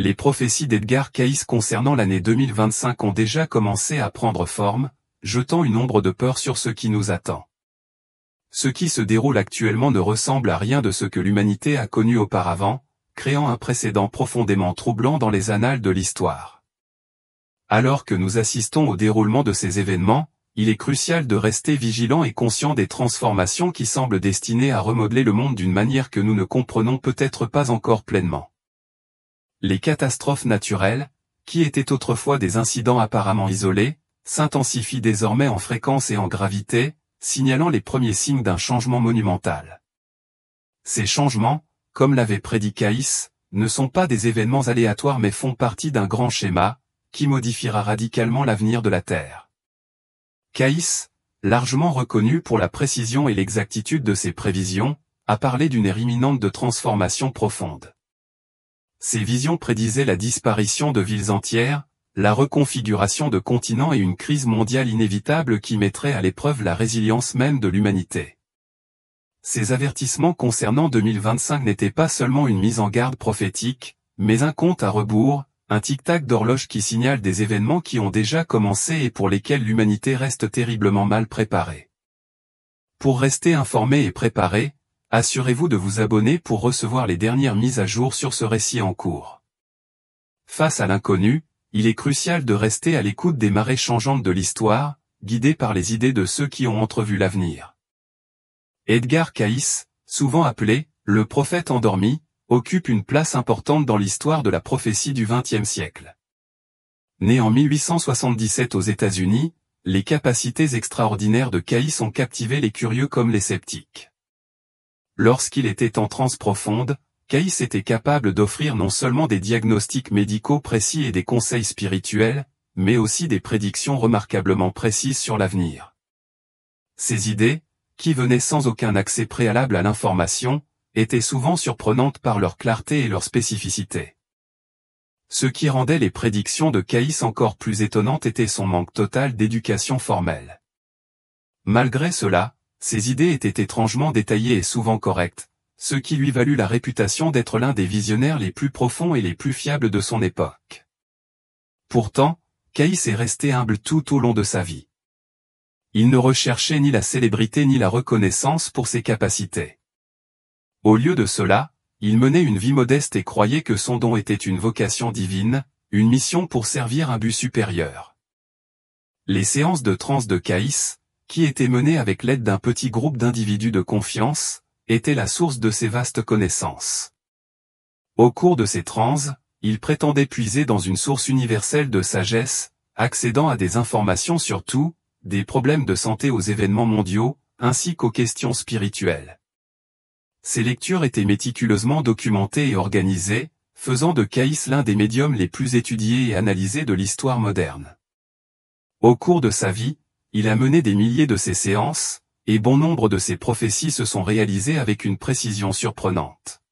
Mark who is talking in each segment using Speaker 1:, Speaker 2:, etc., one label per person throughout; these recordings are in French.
Speaker 1: Les prophéties d'Edgar Cayce concernant l'année 2025 ont déjà commencé à prendre forme, jetant une ombre de peur sur ce qui nous attend. Ce qui se déroule actuellement ne ressemble à rien de ce que l'humanité a connu auparavant, créant un précédent profondément troublant dans les annales de l'histoire. Alors que nous assistons au déroulement de ces événements, il est crucial de rester vigilant et conscient des transformations qui semblent destinées à remodeler le monde d'une manière que nous ne comprenons peut-être pas encore pleinement. Les catastrophes naturelles, qui étaient autrefois des incidents apparemment isolés, s'intensifient désormais en fréquence et en gravité, signalant les premiers signes d'un changement monumental. Ces changements, comme l'avait prédit Cayce, ne sont pas des événements aléatoires mais font partie d'un grand schéma, qui modifiera radicalement l'avenir de la Terre. Cayce, largement reconnu pour la précision et l'exactitude de ses prévisions, a parlé d'une ère imminente de transformation profonde. Ses visions prédisaient la disparition de villes entières, la reconfiguration de continents et une crise mondiale inévitable qui mettrait à l'épreuve la résilience même de l'humanité. Ces avertissements concernant 2025 n'étaient pas seulement une mise en garde prophétique, mais un compte à rebours, un tic-tac d'horloge qui signale des événements qui ont déjà commencé et pour lesquels l'humanité reste terriblement mal préparée. Pour rester informé et préparé, assurez-vous de vous abonner pour recevoir les dernières mises à jour sur ce récit en cours. Face à l'inconnu, il est crucial de rester à l'écoute des marées changeantes de l'histoire, guidé par les idées de ceux qui ont entrevu l'avenir. Edgar Cayce, souvent appelé « le prophète endormi », occupe une place importante dans l'histoire de la prophétie du XXe siècle. Né en 1877 aux États-Unis, les capacités extraordinaires de Cayce ont captivé les curieux comme les sceptiques. Lorsqu'il était en transe profonde, Cayce était capable d'offrir non seulement des diagnostics médicaux précis et des conseils spirituels, mais aussi des prédictions remarquablement précises sur l'avenir. Ces idées, qui venaient sans aucun accès préalable à l'information, étaient souvent surprenantes par leur clarté et leur spécificité. Ce qui rendait les prédictions de Cayce encore plus étonnantes était son manque total d'éducation formelle. Malgré cela, ses idées étaient étrangement détaillées et souvent correctes, ce qui lui valut la réputation d'être l'un des visionnaires les plus profonds et les plus fiables de son époque. Pourtant, Cayce est resté humble tout au long de sa vie. Il ne recherchait ni la célébrité ni la reconnaissance pour ses capacités. Au lieu de cela, il menait une vie modeste et croyait que son don était une vocation divine, une mission pour servir un but supérieur. Les séances de transe de Cayce, qui étaient menées avec l'aide d'un petit groupe d'individus de confiance, étaient la source de ses vastes connaissances. Au cours de ces transes, il prétendait puiser dans une source universelle de sagesse, accédant à des informations sur tout, des problèmes de santé aux événements mondiaux, ainsi qu'aux questions spirituelles. Ces lectures étaient méticuleusement documentées et organisées, faisant de Cayce l'un des médiums les plus étudiés et analysés de l'histoire moderne. Au cours de sa vie, il a mené des milliers de ces séances, et bon nombre de ses prophéties se sont réalisées avec une précision surprenante.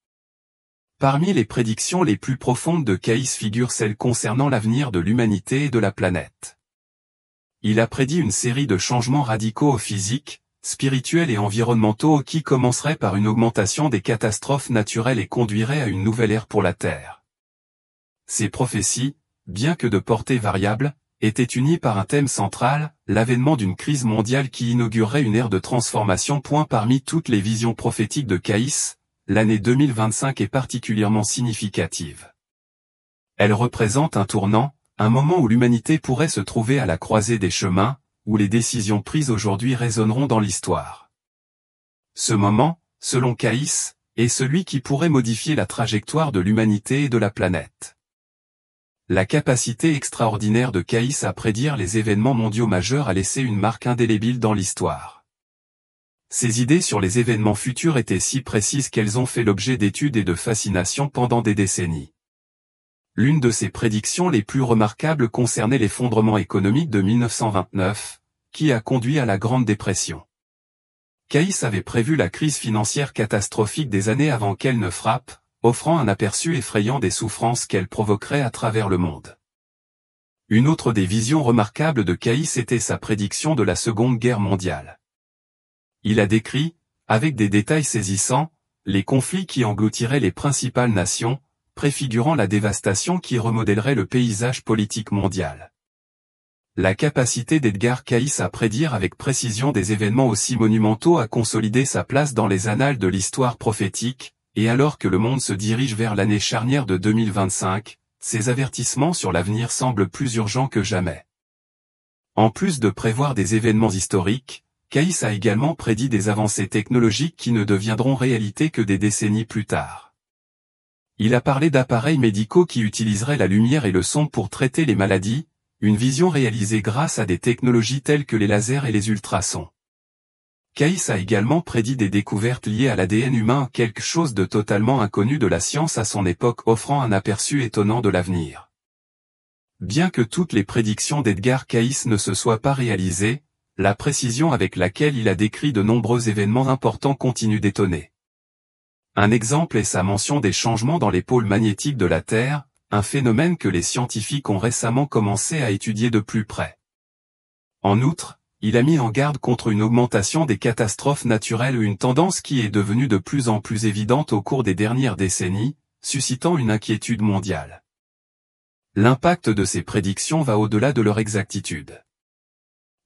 Speaker 1: Parmi les prédictions les plus profondes de Cayce figurent celles concernant l'avenir de l'humanité et de la planète. Il a prédit une série de changements radicaux physiques, spirituels et environnementaux qui commenceraient par une augmentation des catastrophes naturelles et conduiraient à une nouvelle ère pour la Terre. Ces prophéties, bien que de portée variable, étaient unies par un thème central, l'avènement d'une crise mondiale qui inaugurerait une ère de transformation. Parmi toutes les visions prophétiques de Cayce, l'année 2025 est particulièrement significative. Elle représente un tournant, un moment où l'humanité pourrait se trouver à la croisée des chemins, où les décisions prises aujourd'hui résonneront dans l'histoire. Ce moment, selon Cayce, est celui qui pourrait modifier la trajectoire de l'humanité et de la planète. La capacité extraordinaire de Cayce à prédire les événements mondiaux majeurs a laissé une marque indélébile dans l'histoire. Ses idées sur les événements futurs étaient si précises qu'elles ont fait l'objet d'études et de fascination pendant des décennies. L'une de ses prédictions les plus remarquables concernait l'effondrement économique de 1929, qui a conduit à la Grande Dépression. Cayce avait prévu la crise financière catastrophique des années avant qu'elle ne frappe, offrant un aperçu effrayant des souffrances qu'elle provoquerait à travers le monde. Une autre des visions remarquables de Cayce était sa prédiction de la Seconde Guerre mondiale. Il a décrit, avec des détails saisissants, les conflits qui engloutiraient les principales nations, préfigurant la dévastation qui remodèlerait le paysage politique mondial. La capacité d'Edgar Cayce à prédire avec précision des événements aussi monumentaux a consolidé sa place dans les annales de l'histoire prophétique, et alors que le monde se dirige vers l'année charnière de 2025, ses avertissements sur l'avenir semblent plus urgents que jamais. En plus de prévoir des événements historiques, Cayce a également prédit des avancées technologiques qui ne deviendront réalité que des décennies plus tard. Il a parlé d'appareils médicaux qui utiliseraient la lumière et le son pour traiter les maladies, une vision réalisée grâce à des technologies telles que les lasers et les ultrasons. Cayce a également prédit des découvertes liées à l'ADN humain, quelque chose de totalement inconnu de la science à son époque, offrant un aperçu étonnant de l'avenir. Bien que toutes les prédictions d'Edgar Cayce ne se soient pas réalisées, la précision avec laquelle il a décrit de nombreux événements importants continue d'étonner. Un exemple est sa mention des changements dans les pôles magnétiques de la Terre, un phénomène que les scientifiques ont récemment commencé à étudier de plus près. En outre, il a mis en garde contre une augmentation des catastrophes naturelles, une tendance qui est devenue de plus en plus évidente au cours des dernières décennies, suscitant une inquiétude mondiale. L'impact de ces prédictions va au-delà de leur exactitude.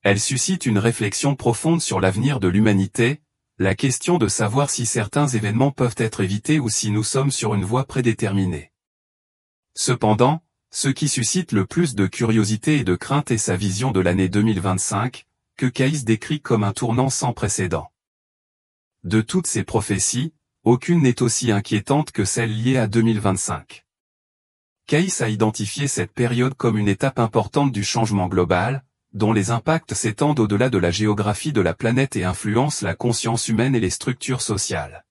Speaker 1: Elles suscitent une réflexion profonde sur l'avenir de l'humanité, la question de savoir si certains événements peuvent être évités ou si nous sommes sur une voie prédéterminée. Cependant, ce qui suscite le plus de curiosité et de crainte est sa vision de l'année 2025, que Cayce décrit comme un tournant sans précédent. De toutes ces prophéties, aucune n'est aussi inquiétante que celle liée à 2025. Cayce a identifié cette période comme une étape importante du changement global, dont les impacts s'étendent au-delà de la géographie de la planète et influencent la conscience humaine et les structures sociales.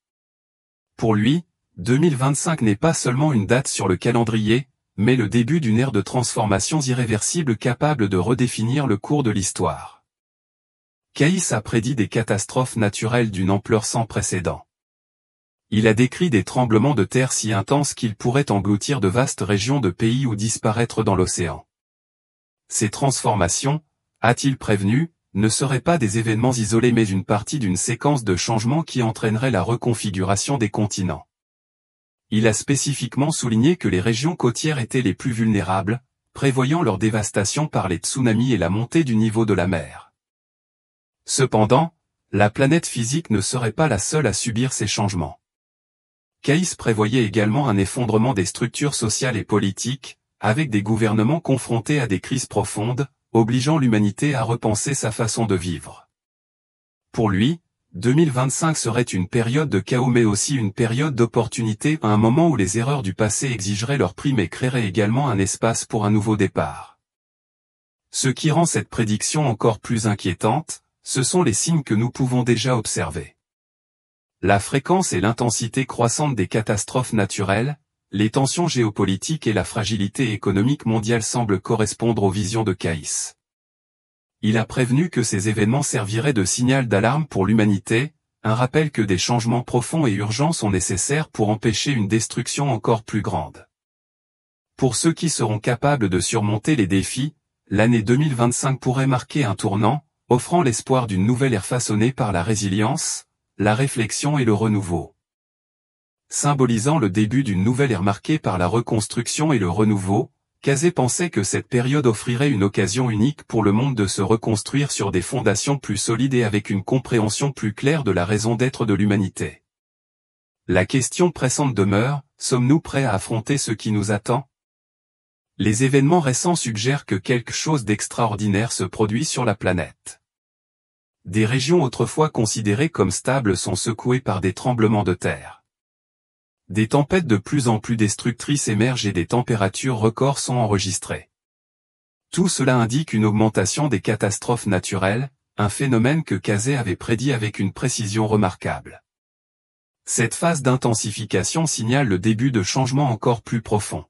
Speaker 1: Pour lui, 2025 n'est pas seulement une date sur le calendrier, mais le début d'une ère de transformations irréversibles capable de redéfinir le cours de l'histoire. Cayce a prédit des catastrophes naturelles d'une ampleur sans précédent. Il a décrit des tremblements de terre si intenses qu'ils pourraient engloutir de vastes régions de pays ou disparaître dans l'océan. Ces transformations, a-t-il prévenu, ne seraient pas des événements isolés mais une partie d'une séquence de changements qui entraînerait la reconfiguration des continents. Il a spécifiquement souligné que les régions côtières étaient les plus vulnérables, prévoyant leur dévastation par les tsunamis et la montée du niveau de la mer. Cependant, la planète physique ne serait pas la seule à subir ces changements. Cayce prévoyait également un effondrement des structures sociales et politiques, avec des gouvernements confrontés à des crises profondes, obligeant l'humanité à repenser sa façon de vivre. Pour lui, 2025 serait une période de chaos mais aussi une période d'opportunité, à un moment où les erreurs du passé exigeraient leur prix mais créeraient également un espace pour un nouveau départ. Ce qui rend cette prédiction encore plus inquiétante, ce sont les signes que nous pouvons déjà observer. La fréquence et l'intensité croissante des catastrophes naturelles, les tensions géopolitiques et la fragilité économique mondiale semblent correspondre aux visions de Cayce. Il a prévenu que ces événements serviraient de signal d'alarme pour l'humanité, un rappel que des changements profonds et urgents sont nécessaires pour empêcher une destruction encore plus grande. Pour ceux qui seront capables de surmonter les défis, l'année 2025 pourrait marquer un tournant, offrant l'espoir d'une nouvelle ère façonnée par la résilience, la réflexion et le renouveau. Symbolisant le début d'une nouvelle ère marquée par la reconstruction et le renouveau, Cayce pensait que cette période offrirait une occasion unique pour le monde de se reconstruire sur des fondations plus solides et avec une compréhension plus claire de la raison d'être de l'humanité. La question pressante demeure, sommes-nous prêts à affronter ce qui nous attend? Les événements récents suggèrent que quelque chose d'extraordinaire se produit sur la planète. Des régions autrefois considérées comme stables sont secouées par des tremblements de terre. Des tempêtes de plus en plus destructrices émergent et des températures records sont enregistrées. Tout cela indique une augmentation des catastrophes naturelles, un phénomène que Cayce avait prédit avec une précision remarquable. Cette phase d'intensification signale le début de changements encore plus profonds.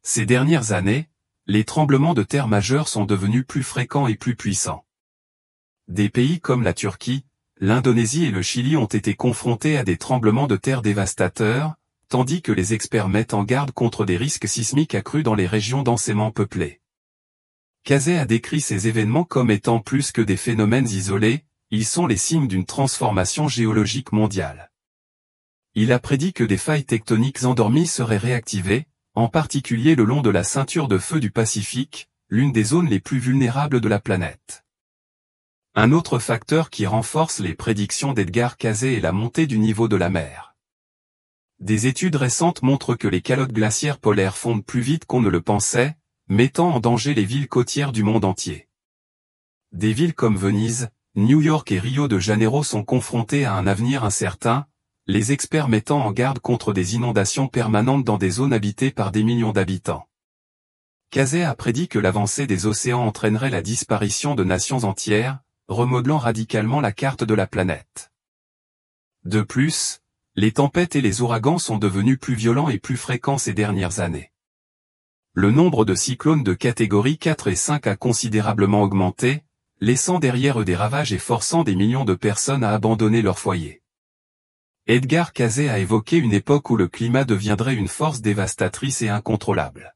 Speaker 1: Ces dernières années, les tremblements de terre majeurs sont devenus plus fréquents et plus puissants. Des pays comme la Turquie, l'Indonésie et le Chili ont été confrontés à des tremblements de terre dévastateurs, tandis que les experts mettent en garde contre des risques sismiques accrus dans les régions densément peuplées. Cayce a décrit ces événements comme étant plus que des phénomènes isolés, ils sont les signes d'une transformation géologique mondiale. Il a prédit que des failles tectoniques endormies seraient réactivées, en particulier le long de la ceinture de feu du Pacifique, l'une des zones les plus vulnérables de la planète. Un autre facteur qui renforce les prédictions d'Edgar Cayce est la montée du niveau de la mer. Des études récentes montrent que les calottes glaciaires polaires fondent plus vite qu'on ne le pensait, mettant en danger les villes côtières du monde entier. Des villes comme Venise, New York et Rio de Janeiro sont confrontées à un avenir incertain, les experts mettant en garde contre des inondations permanentes dans des zones habitées par des millions d'habitants. Cayce a prédit que l'avancée des océans entraînerait la disparition de nations entières, remodelant radicalement la carte de la planète. De plus, les tempêtes et les ouragans sont devenus plus violents et plus fréquents ces dernières années. Le nombre de cyclones de catégorie 4 et 5 a considérablement augmenté, laissant derrière eux des ravages et forçant des millions de personnes à abandonner leur foyer. Edgar Cayce a évoqué une époque où le climat deviendrait une force dévastatrice et incontrôlable.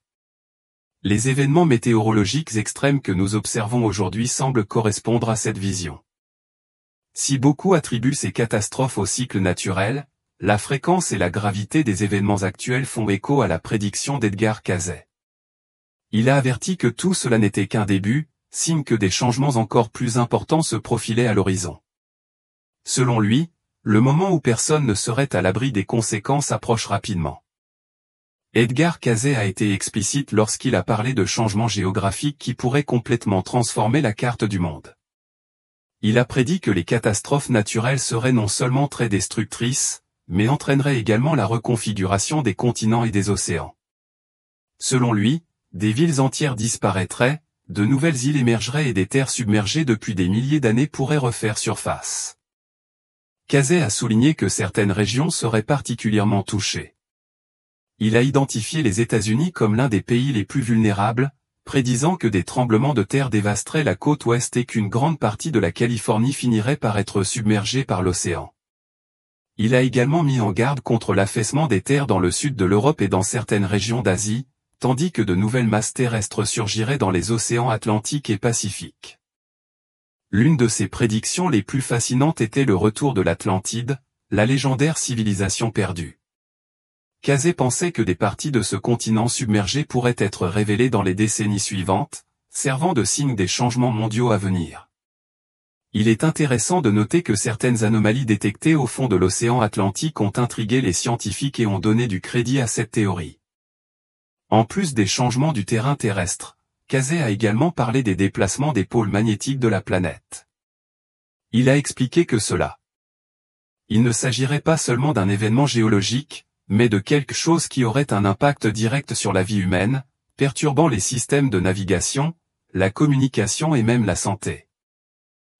Speaker 1: Les événements météorologiques extrêmes que nous observons aujourd'hui semblent correspondre à cette vision. Si beaucoup attribuent ces catastrophes au cycle naturel, la fréquence et la gravité des événements actuels font écho à la prédiction d'Edgar Cayce. Il a averti que tout cela n'était qu'un début, signe que des changements encore plus importants se profilaient à l'horizon. Selon lui, le moment où personne ne serait à l'abri des conséquences approche rapidement. Edgar Cayce a été explicite lorsqu'il a parlé de changements géographiques qui pourraient complètement transformer la carte du monde. Il a prédit que les catastrophes naturelles seraient non seulement très destructrices, mais entraîneraient également la reconfiguration des continents et des océans. Selon lui, des villes entières disparaîtraient, de nouvelles îles émergeraient et des terres submergées depuis des milliers d'années pourraient refaire surface. Cayce a souligné que certaines régions seraient particulièrement touchées. Il a identifié les États-Unis comme l'un des pays les plus vulnérables, prédisant que des tremblements de terre dévasteraient la côte ouest et qu'une grande partie de la Californie finirait par être submergée par l'océan. Il a également mis en garde contre l'affaissement des terres dans le sud de l'Europe et dans certaines régions d'Asie, tandis que de nouvelles masses terrestres surgiraient dans les océans Atlantique et Pacifique. L'une de ses prédictions les plus fascinantes était le retour de l'Atlantide, la légendaire civilisation perdue. Cayce pensait que des parties de ce continent submergé pourraient être révélées dans les décennies suivantes, servant de signe des changements mondiaux à venir. Il est intéressant de noter que certaines anomalies détectées au fond de l'océan Atlantique ont intrigué les scientifiques et ont donné du crédit à cette théorie. En plus des changements du terrain terrestre, Cayce a également parlé des déplacements des pôles magnétiques de la planète. Il a expliqué que il ne s'agirait pas seulement d'un événement géologique, mais de quelque chose qui aurait un impact direct sur la vie humaine, perturbant les systèmes de navigation, la communication et même la santé.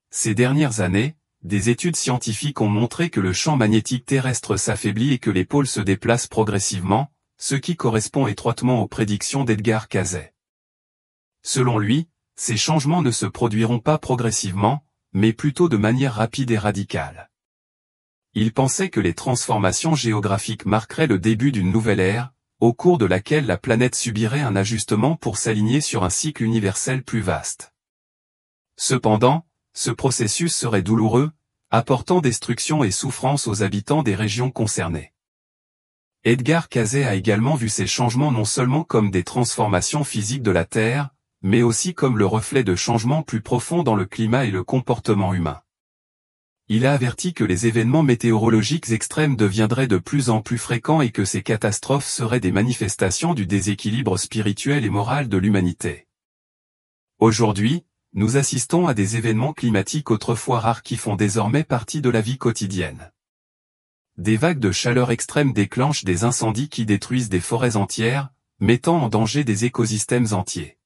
Speaker 1: Ces dernières années, des études scientifiques ont montré que le champ magnétique terrestre s'affaiblit et que les pôles se déplacent progressivement, ce qui correspond étroitement aux prédictions d'Edgar Cayce. Selon lui, ces changements ne se produiront pas progressivement, mais plutôt de manière rapide et radicale. Il pensait que les transformations géographiques marqueraient le début d'une nouvelle ère, au cours de laquelle la planète subirait un ajustement pour s'aligner sur un cycle universel plus vaste. Cependant, ce processus serait douloureux, apportant destruction et souffrance aux habitants des régions concernées. Edgar Cayce a également vu ces changements non seulement comme des transformations physiques de la Terre, mais aussi comme le reflet de changements plus profonds dans le climat et le comportement humain. Il a averti que les événements météorologiques extrêmes deviendraient de plus en plus fréquents et que ces catastrophes seraient des manifestations du déséquilibre spirituel et moral de l'humanité. Aujourd'hui, nous assistons à des événements climatiques autrefois rares qui font désormais partie de la vie quotidienne. Des vagues de chaleur extrême déclenchent des incendies qui détruisent des forêts entières, mettant en danger des écosystèmes entiers.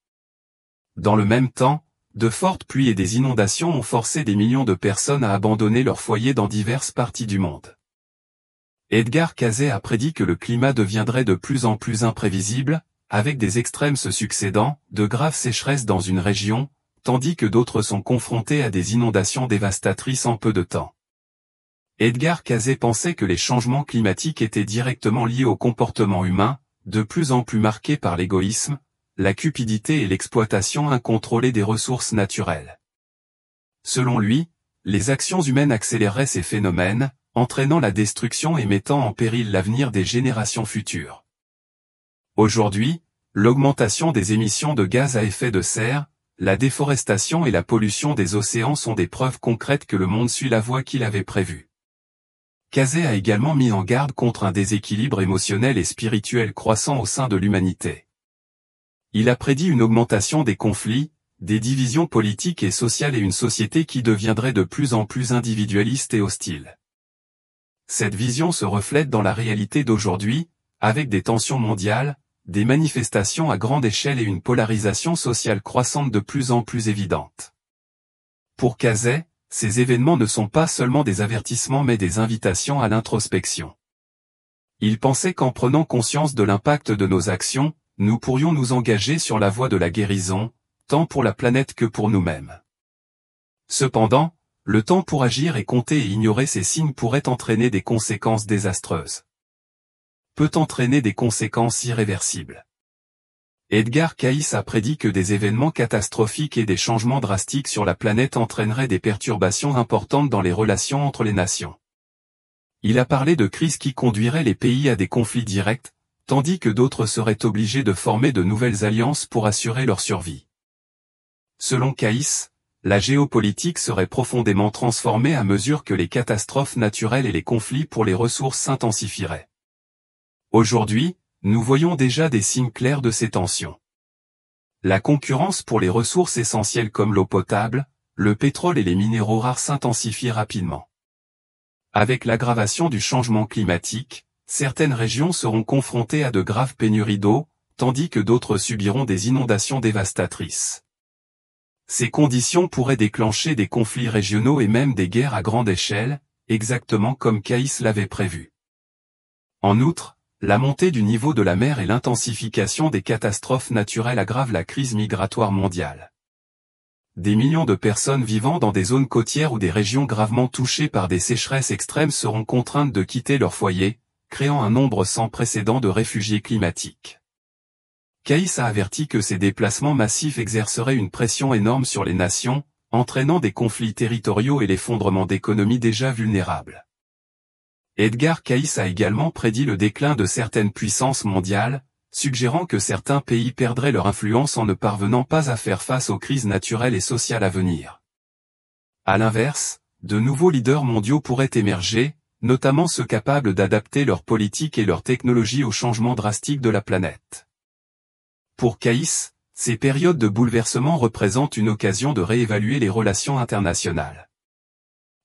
Speaker 1: Dans le même temps, de fortes pluies et des inondations ont forcé des millions de personnes à abandonner leur foyer dans diverses parties du monde. Edgar Cayce a prédit que le climat deviendrait de plus en plus imprévisible, avec des extrêmes se succédant, de graves sécheresses dans une région, tandis que d'autres sont confrontés à des inondations dévastatrices en peu de temps. Edgar Cayce pensait que les changements climatiques étaient directement liés au comportement humain, de plus en plus marqué par l'égoïsme, la cupidité et l'exploitation incontrôlée des ressources naturelles. Selon lui, les actions humaines accéléreraient ces phénomènes, entraînant la destruction et mettant en péril l'avenir des générations futures. Aujourd'hui, l'augmentation des émissions de gaz à effet de serre, la déforestation et la pollution des océans sont des preuves concrètes que le monde suit la voie qu'il avait prévue. Cazet a également mis en garde contre un déséquilibre émotionnel et spirituel croissant au sein de l'humanité. Il a prédit une augmentation des conflits, des divisions politiques et sociales et une société qui deviendrait de plus en plus individualiste et hostile. Cette vision se reflète dans la réalité d'aujourd'hui, avec des tensions mondiales, des manifestations à grande échelle et une polarisation sociale croissante de plus en plus évidente. Pour Cazet, ces événements ne sont pas seulement des avertissements mais des invitations à l'introspection. Il pensait qu'en prenant conscience de l'impact de nos actions, nous pourrions nous engager sur la voie de la guérison, tant pour la planète que pour nous-mêmes. Cependant, le temps pour agir et compter et ignorer ces signes pourrait entraîner des conséquences désastreuses. Peut entraîner des conséquences irréversibles. Edgar Cayce a prédit que des événements catastrophiques et des changements drastiques sur la planète entraîneraient des perturbations importantes dans les relations entre les nations. Il a parlé de crises qui conduiraient les pays à des conflits directs, tandis que d'autres seraient obligés de former de nouvelles alliances pour assurer leur survie. Selon Cayce, la géopolitique serait profondément transformée à mesure que les catastrophes naturelles et les conflits pour les ressources s'intensifieraient. Aujourd'hui, nous voyons déjà des signes clairs de ces tensions. La concurrence pour les ressources essentielles comme l'eau potable, le pétrole et les minéraux rares s'intensifie rapidement. Avec l'aggravation du changement climatique, certaines régions seront confrontées à de graves pénuries d'eau, tandis que d'autres subiront des inondations dévastatrices. Ces conditions pourraient déclencher des conflits régionaux et même des guerres à grande échelle, exactement comme Cayce l'avait prévu. En outre, la montée du niveau de la mer et l'intensification des catastrophes naturelles aggravent la crise migratoire mondiale. Des millions de personnes vivant dans des zones côtières ou des régions gravement touchées par des sécheresses extrêmes seront contraintes de quitter leur foyer, créant un nombre sans précédent de réfugiés climatiques. Cayce a averti que ces déplacements massifs exerceraient une pression énorme sur les nations, entraînant des conflits territoriaux et l'effondrement d'économies déjà vulnérables. Edgar Cayce a également prédit le déclin de certaines puissances mondiales, suggérant que certains pays perdraient leur influence en ne parvenant pas à faire face aux crises naturelles et sociales à venir. À l'inverse, de nouveaux leaders mondiaux pourraient émerger, notamment ceux capables d'adapter leur politique et leur technologie aux changements drastiques de la planète. Pour Cayce, ces périodes de bouleversement représentent une occasion de réévaluer les relations internationales.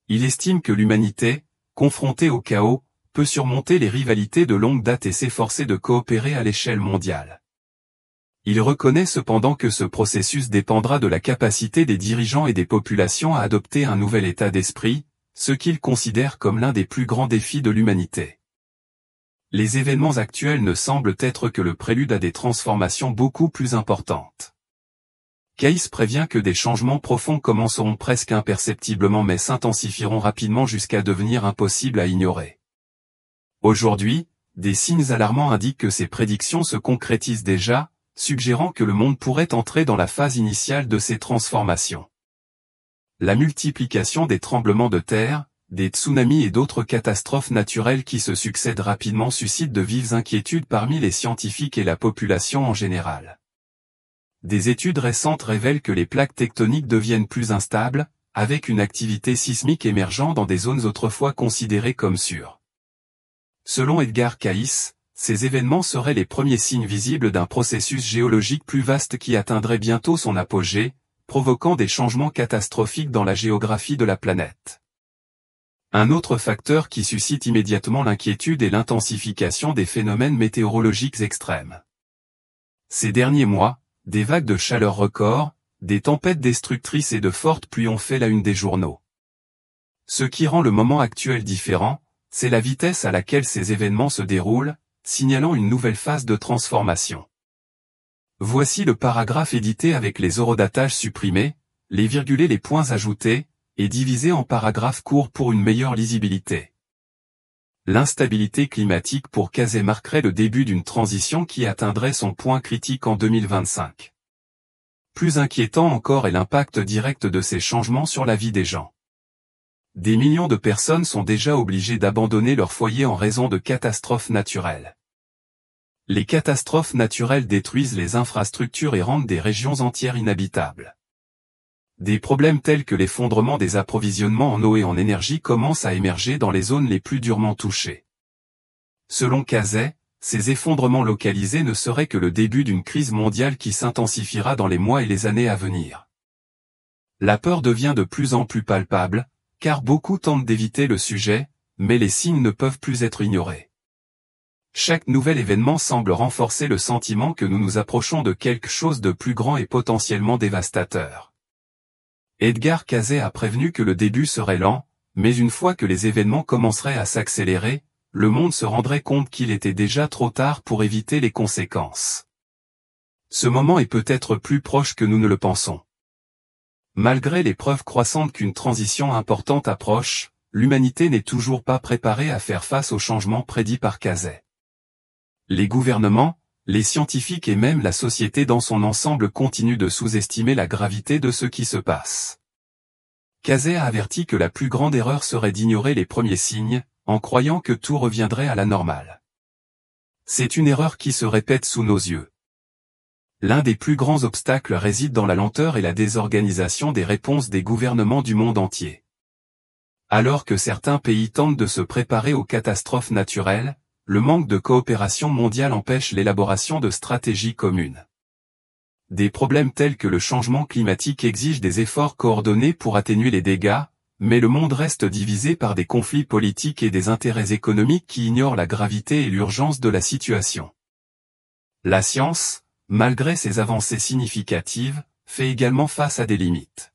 Speaker 1: Il estime que l'humanité, confrontée au chaos, peut surmonter les rivalités de longue date et s'efforcer de coopérer à l'échelle mondiale. Il reconnaît cependant que ce processus dépendra de la capacité des dirigeants et des populations à adopter un nouvel état d'esprit, ce qu'il considère comme l'un des plus grands défis de l'humanité. Les événements actuels ne semblent être que le prélude à des transformations beaucoup plus importantes. Cayce prévient que des changements profonds commenceront presque imperceptiblement mais s'intensifieront rapidement jusqu'à devenir impossibles à ignorer. Aujourd'hui, des signes alarmants indiquent que ces prédictions se concrétisent déjà, suggérant que le monde pourrait entrer dans la phase initiale de ces transformations. La multiplication des tremblements de terre, des tsunamis et d'autres catastrophes naturelles qui se succèdent rapidement suscitent de vives inquiétudes parmi les scientifiques et la population en général. Des études récentes révèlent que les plaques tectoniques deviennent plus instables, avec une activité sismique émergeant dans des zones autrefois considérées comme sûres. Selon Edgar Cayce, ces événements seraient les premiers signes visibles d'un processus géologique plus vaste qui atteindrait bientôt son apogée, provoquant des changements catastrophiques dans la géographie de la planète. Un autre facteur qui suscite immédiatement l'inquiétude est l'intensification des phénomènes météorologiques extrêmes. Ces derniers mois, des vagues de chaleur records, des tempêtes destructrices et de fortes pluies ont fait la une des journaux. Ce qui rend le moment actuel différent, c'est la vitesse à laquelle ces événements se déroulent, signalant une nouvelle phase de transformation. Voici le paragraphe édité avec les horodatages supprimés, les virgulés, les points ajoutés, et divisé en paragraphes courts pour une meilleure lisibilité. L'instabilité climatique pour Cayce marquerait le début d'une transition qui atteindrait son point critique en 2025. Plus inquiétant encore est l'impact direct de ces changements sur la vie des gens. Des millions de personnes sont déjà obligées d'abandonner leur foyer en raison de catastrophes naturelles. Les catastrophes naturelles détruisent les infrastructures et rendent des régions entières inhabitables. Des problèmes tels que l'effondrement des approvisionnements en eau et en énergie commencent à émerger dans les zones les plus durement touchées. Selon Cazet, ces effondrements localisés ne seraient que le début d'une crise mondiale qui s'intensifiera dans les mois et les années à venir. La peur devient de plus en plus palpable, car beaucoup tentent d'éviter le sujet, mais les signes ne peuvent plus être ignorés. Chaque nouvel événement semble renforcer le sentiment que nous nous approchons de quelque chose de plus grand et potentiellement dévastateur. Edgar Cazet a prévenu que le début serait lent, mais une fois que les événements commenceraient à s'accélérer, le monde se rendrait compte qu'il était déjà trop tard pour éviter les conséquences. Ce moment est peut-être plus proche que nous ne le pensons. Malgré les preuves croissantes qu'une transition importante approche, l'humanité n'est toujours pas préparée à faire face aux changements prédits par Cazet. Les gouvernements, les scientifiques et même la société dans son ensemble continuent de sous-estimer la gravité de ce qui se passe. Cazet a averti que la plus grande erreur serait d'ignorer les premiers signes, en croyant que tout reviendrait à la normale. C'est une erreur qui se répète sous nos yeux. L'un des plus grands obstacles réside dans la lenteur et la désorganisation des réponses des gouvernements du monde entier. Alors que certains pays tentent de se préparer aux catastrophes naturelles, le manque de coopération mondiale empêche l'élaboration de stratégies communes. Des problèmes tels que le changement climatique exigent des efforts coordonnés pour atténuer les dégâts, mais le monde reste divisé par des conflits politiques et des intérêts économiques qui ignorent la gravité et l'urgence de la situation. La science, malgré ses avancées significatives, fait également face à des limites.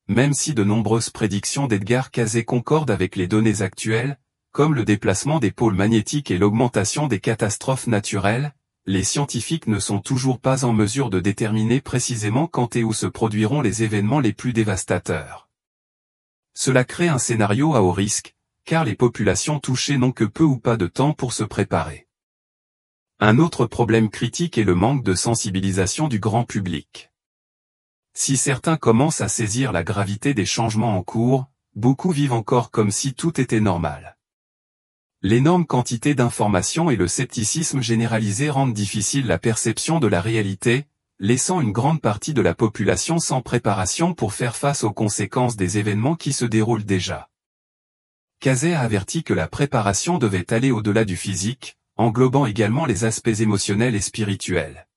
Speaker 1: Même si de nombreuses prédictions d'Edgar Cazet concordent avec les données actuelles, comme le déplacement des pôles magnétiques et l'augmentation des catastrophes naturelles, les scientifiques ne sont toujours pas en mesure de déterminer précisément quand et où se produiront les événements les plus dévastateurs. Cela crée un scénario à haut risque, car les populations touchées n'ont que peu ou pas de temps pour se préparer. Un autre problème critique est le manque de sensibilisation du grand public. Si certains commencent à saisir la gravité des changements en cours, beaucoup vivent encore comme si tout était normal. L'énorme quantité d'informations et le scepticisme généralisé rendent difficile la perception de la réalité, laissant une grande partie de la population sans préparation pour faire face aux conséquences des événements qui se déroulent déjà. Cazet a averti que la préparation devait aller au-delà du physique, englobant également les aspects émotionnels et spirituels.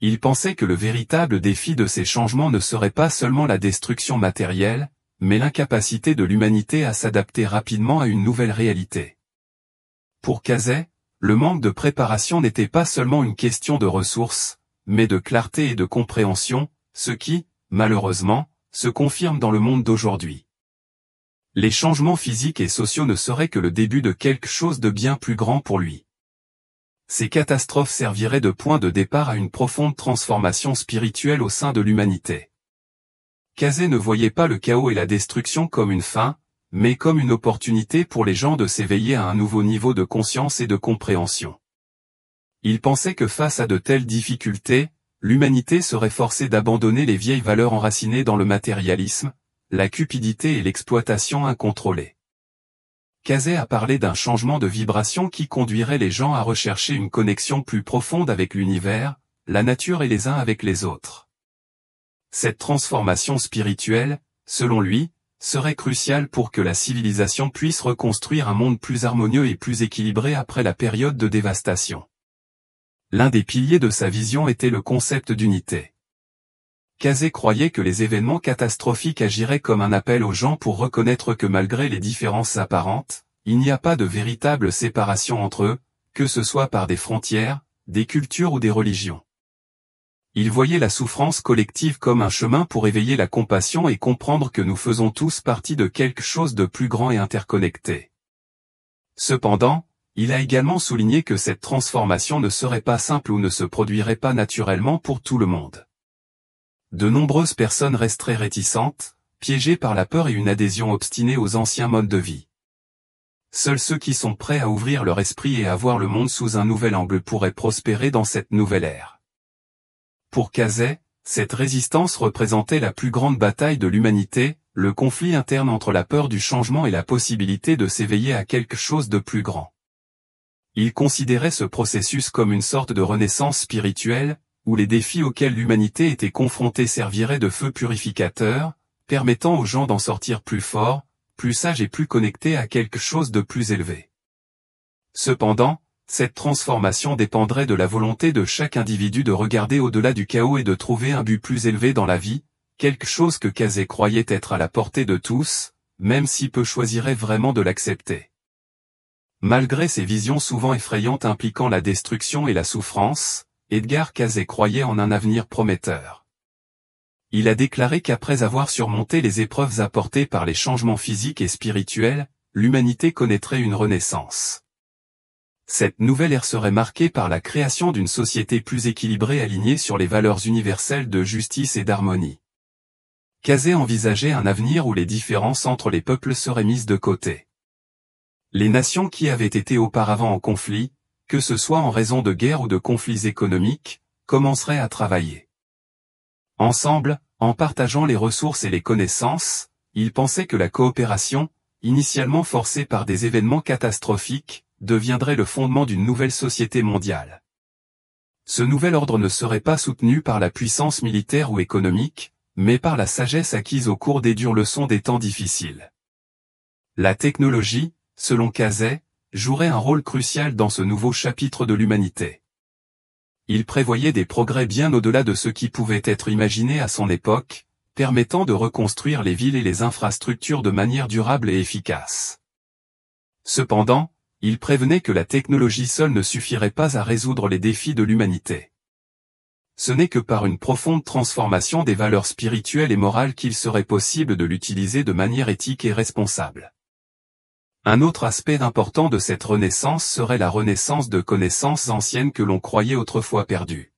Speaker 1: Il pensait que le véritable défi de ces changements ne serait pas seulement la destruction matérielle, mais l'incapacité de l'humanité à s'adapter rapidement à une nouvelle réalité. Pour Cazet, le manque de préparation n'était pas seulement une question de ressources, mais de clarté et de compréhension, ce qui, malheureusement, se confirme dans le monde d'aujourd'hui. Les changements physiques et sociaux ne seraient que le début de quelque chose de bien plus grand pour lui. Ces catastrophes serviraient de point de départ à une profonde transformation spirituelle au sein de l'humanité. Cazet ne voyait pas le chaos et la destruction comme une fin, mais comme une opportunité pour les gens de s'éveiller à un nouveau niveau de conscience et de compréhension. Il pensait que face à de telles difficultés, l'humanité serait forcée d'abandonner les vieilles valeurs enracinées dans le matérialisme, la cupidité et l'exploitation incontrôlée. Cazet a parlé d'un changement de vibration qui conduirait les gens à rechercher une connexion plus profonde avec l'univers, la nature et les uns avec les autres. Cette transformation spirituelle, selon lui, serait cruciale pour que la civilisation puisse reconstruire un monde plus harmonieux et plus équilibré après la période de dévastation. L'un des piliers de sa vision était le concept d'unité. Cazet croyait que les événements catastrophiques agiraient comme un appel aux gens pour reconnaître que malgré les différences apparentes, il n'y a pas de véritable séparation entre eux, que ce soit par des frontières, des cultures ou des religions. Il voyait la souffrance collective comme un chemin pour éveiller la compassion et comprendre que nous faisons tous partie de quelque chose de plus grand et interconnecté. Cependant, il a également souligné que cette transformation ne serait pas simple ou ne se produirait pas naturellement pour tout le monde. De nombreuses personnes resteraient réticentes, piégées par la peur et une adhésion obstinée aux anciens modes de vie. Seuls ceux qui sont prêts à ouvrir leur esprit et à voir le monde sous un nouvel angle pourraient prospérer dans cette nouvelle ère. Pour Cazet, cette résistance représentait la plus grande bataille de l'humanité, le conflit interne entre la peur du changement et la possibilité de s'éveiller à quelque chose de plus grand. Il considérait ce processus comme une sorte de renaissance spirituelle, où les défis auxquels l'humanité était confrontée serviraient de feu purificateur, permettant aux gens d'en sortir plus forts, plus sages et plus connectés à quelque chose de plus élevé. Cependant, cette transformation dépendrait de la volonté de chaque individu de regarder au-delà du chaos et de trouver un but plus élevé dans la vie, quelque chose que Cazet croyait être à la portée de tous, même si peu choisiraient vraiment de l'accepter. Malgré ses visions souvent effrayantes impliquant la destruction et la souffrance, Edgar Cazet croyait en un avenir prometteur. Il a déclaré qu'après avoir surmonté les épreuves apportées par les changements physiques et spirituels, l'humanité connaîtrait une renaissance. Cette nouvelle ère serait marquée par la création d'une société plus équilibrée alignée sur les valeurs universelles de justice et d'harmonie. Cazet envisageait un avenir où les différences entre les peuples seraient mises de côté. Les nations qui avaient été auparavant en conflit, que ce soit en raison de guerres ou de conflits économiques, commenceraient à travailler ensemble, en partageant les ressources et les connaissances. Il pensait que la coopération, initialement forcée par des événements catastrophiques, deviendrait le fondement d'une nouvelle société mondiale. Ce nouvel ordre ne serait pas soutenu par la puissance militaire ou économique, mais par la sagesse acquise au cours des dures leçons des temps difficiles. La technologie, selon Cazet, jouerait un rôle crucial dans ce nouveau chapitre de l'humanité. Il prévoyait des progrès bien au-delà de ce qui pouvait être imaginé à son époque, permettant de reconstruire les villes et les infrastructures de manière durable et efficace. Cependant, il prévenait que la technologie seule ne suffirait pas à résoudre les défis de l'humanité. Ce n'est que par une profonde transformation des valeurs spirituelles et morales qu'il serait possible de l'utiliser de manière éthique et responsable. Un autre aspect important de cette renaissance serait la renaissance de connaissances anciennes que l'on croyait autrefois perdues.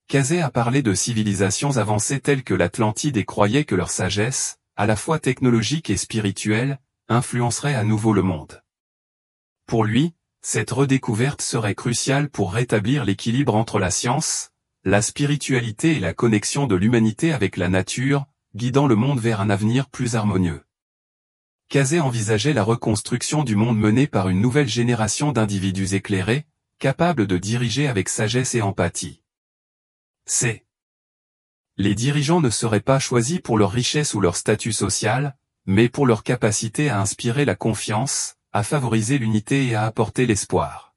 Speaker 1: Cazet a parlé de civilisations avancées telles que l'Atlantide et croyait que leur sagesse, à la fois technologique et spirituelle, influencerait à nouveau le monde. Pour lui, cette redécouverte serait cruciale pour rétablir l'équilibre entre la science, la spiritualité et la connexion de l'humanité avec la nature, guidant le monde vers un avenir plus harmonieux. Cazet envisageait la reconstruction du monde menée par une nouvelle génération d'individus éclairés, capables de diriger avec sagesse et empathie. Les dirigeants ne seraient pas choisis pour leur richesse ou leur statut social, mais pour leur capacité à inspirer la confiance, à favoriser l'unité et à apporter l'espoir.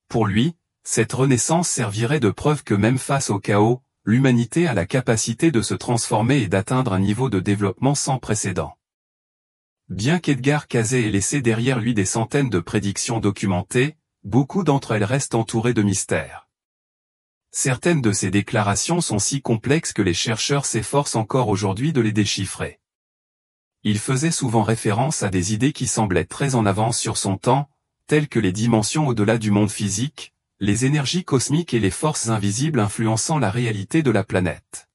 Speaker 1: Pour lui, cette renaissance servirait de preuve que même face au chaos, l'humanité a la capacité de se transformer et d'atteindre un niveau de développement sans précédent. Bien qu'Edgar Cazet ait laissé derrière lui des centaines de prédictions documentées, beaucoup d'entre elles restent entourées de mystères. Certaines de ces déclarations sont si complexes que les chercheurs s'efforcent encore aujourd'hui de les déchiffrer. Il faisait souvent référence à des idées qui semblaient très en avance sur son temps, telles que les dimensions au-delà du monde physique, les énergies cosmiques et les forces invisibles influençant la réalité de la planète.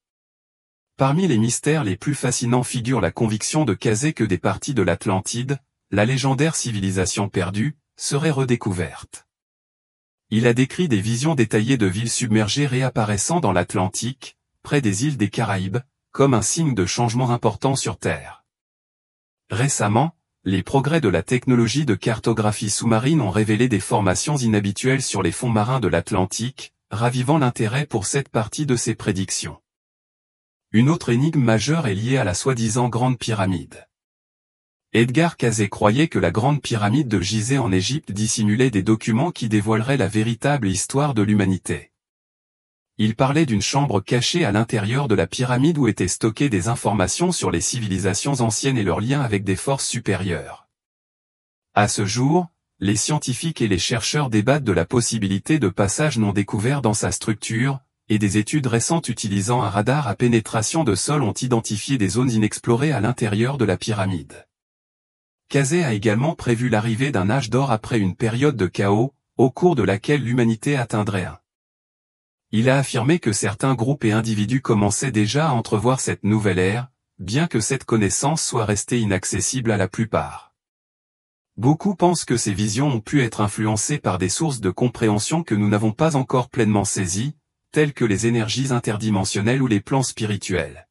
Speaker 1: Parmi les mystères les plus fascinants figure la conviction de Cazet que des parties de l'Atlantide, la légendaire civilisation perdue, seraient redécouvertes. Il a décrit des visions détaillées de villes submergées réapparaissant dans l'Atlantique, près des îles des Caraïbes, comme un signe de changement important sur Terre. Récemment, les progrès de la technologie de cartographie sous-marine ont révélé des formations inhabituelles sur les fonds marins de l'Atlantique, ravivant l'intérêt pour cette partie de ces prédictions. Une autre énigme majeure est liée à la soi-disant Grande Pyramide. Edgar Cazet croyait que la Grande Pyramide de Gizeh en Égypte dissimulait des documents qui dévoileraient la véritable histoire de l'humanité. Il parlait d'une chambre cachée à l'intérieur de la pyramide où étaient stockées des informations sur les civilisations anciennes et leurs liens avec des forces supérieures. À ce jour, les scientifiques et les chercheurs débattent de la possibilité de passages non découverts dans sa structure, et des études récentes utilisant un radar à pénétration de sol ont identifié des zones inexplorées à l'intérieur de la pyramide. Cazet a également prévu l'arrivée d'un âge d'or après une période de chaos, au cours de laquelle l'humanité atteindrait un. Il a affirmé que certains groupes et individus commençaient déjà à entrevoir cette nouvelle ère, bien que cette connaissance soit restée inaccessible à la plupart. Beaucoup pensent que ces visions ont pu être influencées par des sources de compréhension que nous n'avons pas encore pleinement saisies, telles que les énergies interdimensionnelles ou les plans spirituels.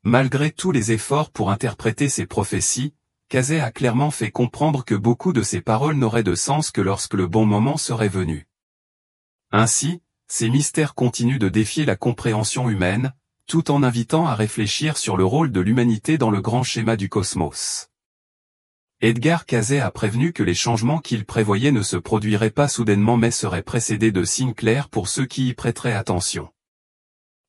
Speaker 1: Malgré tous les efforts pour interpréter ces prophéties, Cazet a clairement fait comprendre que beaucoup de ces paroles n'auraient de sens que lorsque le bon moment serait venu. Ainsi, ces mystères continuent de défier la compréhension humaine, tout en invitant à réfléchir sur le rôle de l'humanité dans le grand schéma du cosmos. Edgar Cazet a prévenu que les changements qu'il prévoyait ne se produiraient pas soudainement mais seraient précédés de signes clairs pour ceux qui y prêteraient attention.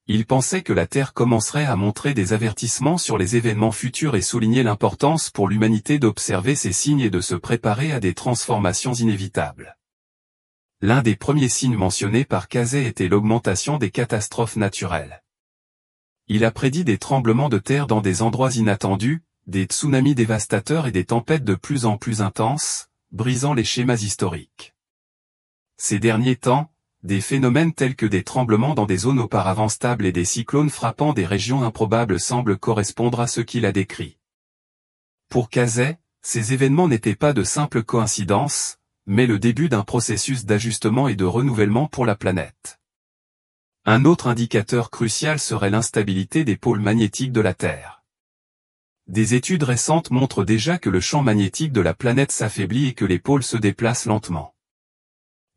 Speaker 1: Il pensait que la Terre commencerait à montrer des avertissements sur les événements futurs et soulignait l'importance pour l'humanité d'observer ces signes et de se préparer à des transformations inévitables. L'un des premiers signes mentionnés par Cazet était l'augmentation des catastrophes naturelles. Il a prédit des tremblements de terre dans des endroits inattendus, des tsunamis dévastateurs et des tempêtes de plus en plus intenses, brisant les schémas historiques. Ces derniers temps, des phénomènes tels que des tremblements dans des zones auparavant stables et des cyclones frappant des régions improbables semblent correspondre à ce qu'il a décrit. Pour Cazet, ces événements n'étaient pas de simples coïncidences, mais le début d'un processus d'ajustement et de renouvellement pour la planète. Un autre indicateur crucial serait l'instabilité des pôles magnétiques de la Terre. Des études récentes montrent déjà que le champ magnétique de la planète s'affaiblit et que les pôles se déplacent lentement.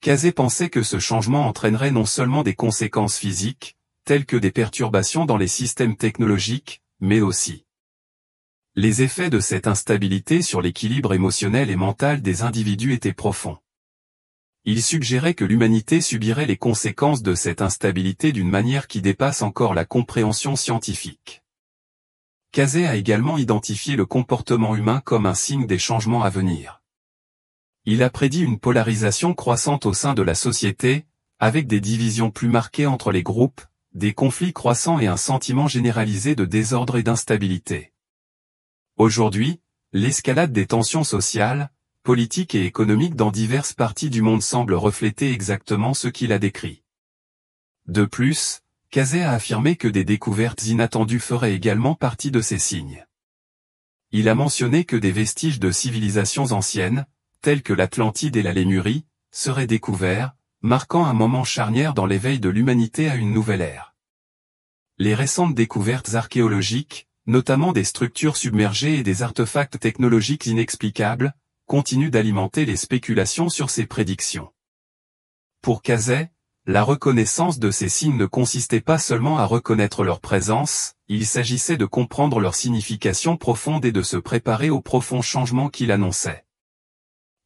Speaker 1: Cazet pensait que ce changement entraînerait non seulement des conséquences physiques, telles que des perturbations dans les systèmes technologiques, mais aussi les effets de cette instabilité sur l'équilibre émotionnel et mental des individus étaient profonds. Il suggérait que l'humanité subirait les conséquences de cette instabilité d'une manière qui dépasse encore la compréhension scientifique. Cazet a également identifié le comportement humain comme un signe des changements à venir. Il a prédit une polarisation croissante au sein de la société, avec des divisions plus marquées entre les groupes, des conflits croissants et un sentiment généralisé de désordre et d'instabilité. Aujourd'hui, l'escalade des tensions sociales, politiques et économiques dans diverses parties du monde semble refléter exactement ce qu'il a décrit. De plus, Cazet a affirmé que des découvertes inattendues feraient également partie de ces signes. Il a mentionné que des vestiges de civilisations anciennes, tels que l'Atlantide et la Lémurie, seraient découverts, marquant un moment charnière dans l'éveil de l'humanité à une nouvelle ère. Les récentes découvertes archéologiques, notamment des structures submergées et des artefacts technologiques inexplicables, continuent d'alimenter les spéculations sur ces prédictions. Pour Cazet, la reconnaissance de ces signes ne consistait pas seulement à reconnaître leur présence, il s'agissait de comprendre leur signification profonde et de se préparer aux profonds changements qu'il annonçait.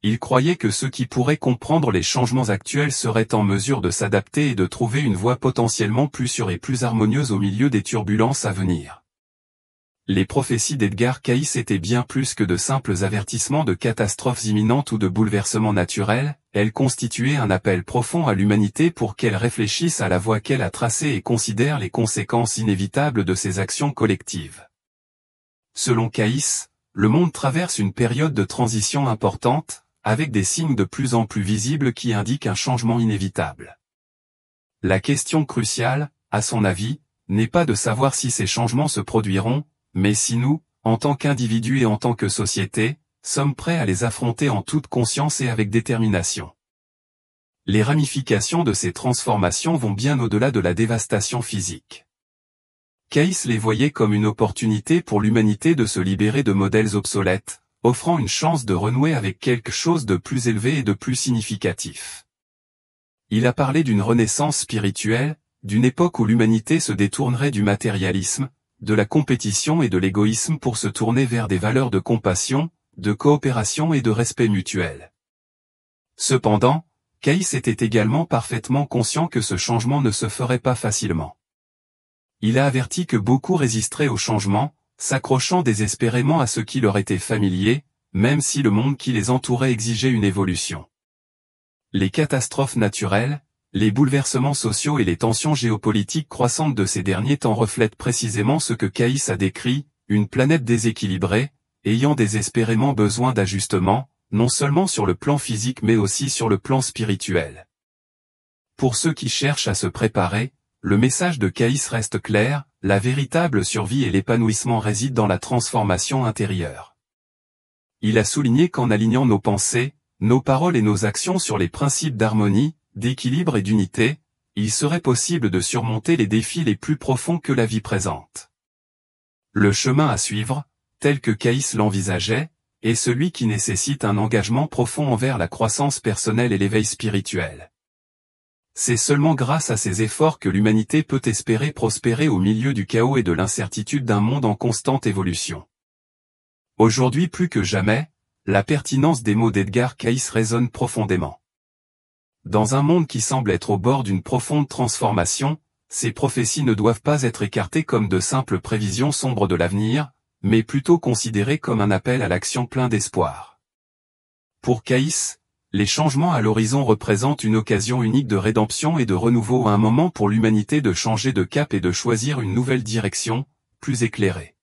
Speaker 1: Il croyait que ceux qui pourraient comprendre les changements actuels seraient en mesure de s'adapter et de trouver une voie potentiellement plus sûre et plus harmonieuse au milieu des turbulences à venir. Les prophéties d'Edgar Cayce étaient bien plus que de simples avertissements de catastrophes imminentes ou de bouleversements naturels, elles constituaient un appel profond à l'humanité pour qu'elle réfléchisse à la voie qu'elle a tracée et considère les conséquences inévitables de ses actions collectives. Selon Cayce, le monde traverse une période de transition importante, avec des signes de plus en plus visibles qui indiquent un changement inévitable. La question cruciale, à son avis, n'est pas de savoir si ces changements se produiront, mais si nous, en tant qu'individus et en tant que société, sommes prêts à les affronter en toute conscience et avec détermination. Les ramifications de ces transformations vont bien au-delà de la dévastation physique. Cayce les voyait comme une opportunité pour l'humanité de se libérer de modèles obsolètes, offrant une chance de renouer avec quelque chose de plus élevé et de plus significatif. Il a parlé d'une renaissance spirituelle, d'une époque où l'humanité se détournerait du matérialisme, de la compétition et de l'égoïsme pour se tourner vers des valeurs de compassion, de coopération et de respect mutuel. Cependant, Cayce était également parfaitement conscient que ce changement ne se ferait pas facilement. Il a averti que beaucoup résisteraient au changement, s'accrochant désespérément à ce qui leur était familier, même si le monde qui les entourait exigeait une évolution. Les catastrophes naturelles, les bouleversements sociaux et les tensions géopolitiques croissantes de ces derniers temps reflètent précisément ce que Cayce a décrit, une planète déséquilibrée, ayant désespérément besoin d'ajustement, non seulement sur le plan physique mais aussi sur le plan spirituel. Pour ceux qui cherchent à se préparer, le message de Cayce reste clair, la véritable survie et l'épanouissement résident dans la transformation intérieure. Il a souligné qu'en alignant nos pensées, nos paroles et nos actions sur les principes d'harmonie, d'équilibre et d'unité, il serait possible de surmonter les défis les plus profonds que la vie présente. Le chemin à suivre, tel que Caïs l'envisageait, est celui qui nécessite un engagement profond envers la croissance personnelle et l'éveil spirituel. C'est seulement grâce à ces efforts que l'humanité peut espérer prospérer au milieu du chaos et de l'incertitude d'un monde en constante évolution. Aujourd'hui plus que jamais, la pertinence des mots d'Edgar Cayce résonne profondément. Dans un monde qui semble être au bord d'une profonde transformation, ces prophéties ne doivent pas être écartées comme de simples prévisions sombres de l'avenir, mais plutôt considérées comme un appel à l'action plein d'espoir. Pour Cayce, les changements à l'horizon représentent une occasion unique de rédemption et de renouveau, un moment pour l'humanité de changer de cap et de choisir une nouvelle direction, plus éclairée.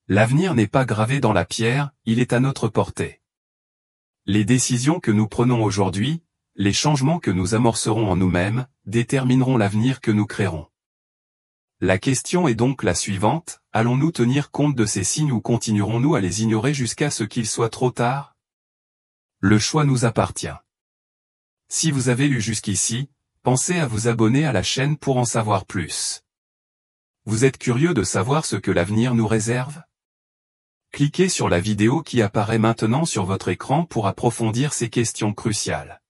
Speaker 1: L'avenir n'est pas gravé dans la pierre, il est à notre portée. Les décisions que nous prenons aujourd'hui, les changements que nous amorcerons en nous-mêmes, détermineront l'avenir que nous créerons. La question est donc la suivante, allons-nous tenir compte de ces signes ou continuerons-nous à les ignorer jusqu'à ce qu'il soit trop tard? Le choix nous appartient. Si vous avez lu jusqu'ici, pensez à vous abonner à la chaîne pour en savoir plus. Vous êtes curieux de savoir ce que l'avenir nous réserve? Cliquez sur la vidéo qui apparaît maintenant sur votre écran pour approfondir ces questions cruciales.